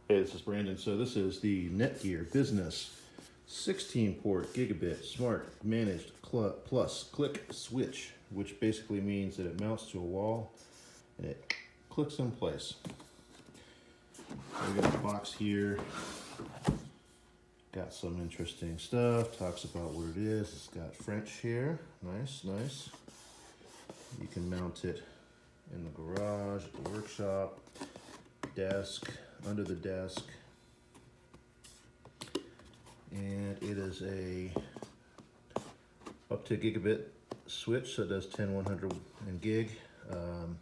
Hey, this is Brandon. So this is the Netgear Business 16-port Gigabit Smart Managed Plus Click Switch, which basically means that it mounts to a wall and it clicks in place. So we got a box here. Got some interesting stuff. Talks about what it is. It's got French here. Nice, nice. You can mount it in the garage, at the workshop, desk, under the desk, and it is a up to gigabit switch, so it does 10, 100, and gig. Let's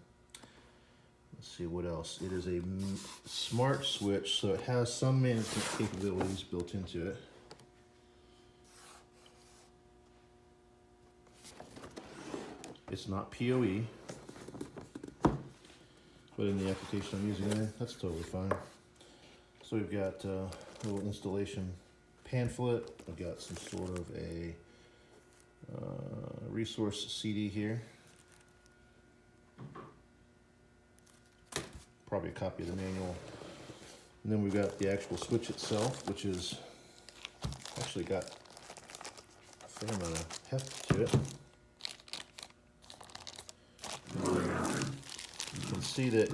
see what else. It is a smart switch, so it has some management capabilities built into it. It's not PoE, but in the application I'm using it, that's totally fine. So we've got a little installation pamphlet. We've got some sort of a resource CD here. Probably a copy of the manual. And then we've got the actual switch itself, which is actually got a fair amount of heft to it. You can see that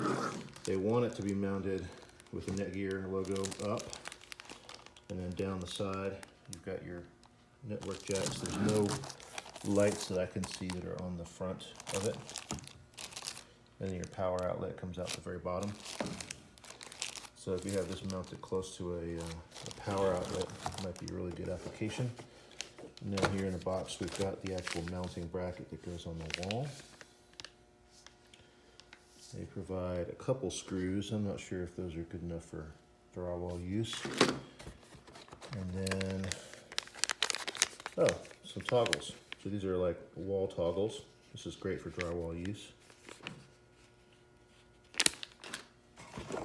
they want it to be mounted with the Netgear logo up, and then down the side you've got your network jacks. There's no lights that I can see that are on the front of it, and then your power outlet comes out the very bottom. So if you have this mounted close to a power outlet, it might be a really good application. And then here in the box we've got the actual mounting bracket that goes on the wall. They provide a couple screws. I'm not sure if those are good enough for drywall use. And then, oh, some toggles. So these are like wall toggles. This is great for drywall use.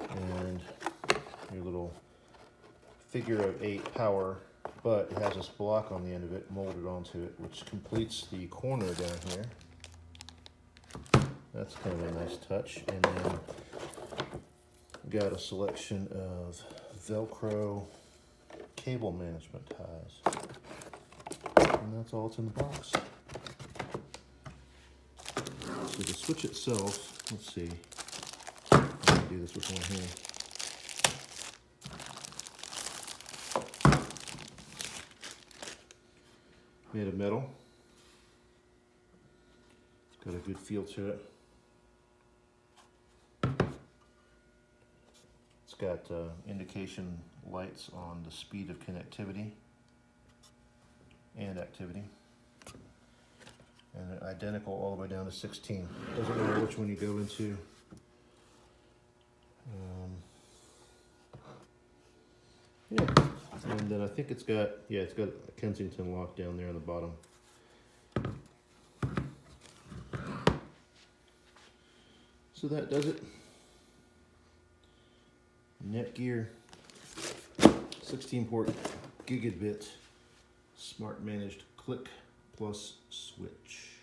And your little figure of 8 power, but it has this block on the end of it molded onto it, which completes the corner down here. That's kind of a nice touch. And then got a selection of Velcro cable management ties. And that's all that's in the box. So the switch itself, let's see. I'm going to do this with one hand. Made of metal. It's got a good feel to it. It's got indication lights on the speed of connectivity and activity. And they're identical all the way down to 16. Doesn't matter which one you go into. Yeah, and then I think it's got a Kensington lock down there on the bottom. So that does it. Netgear 16-port Gigabit Smart Managed Click Plus Switch.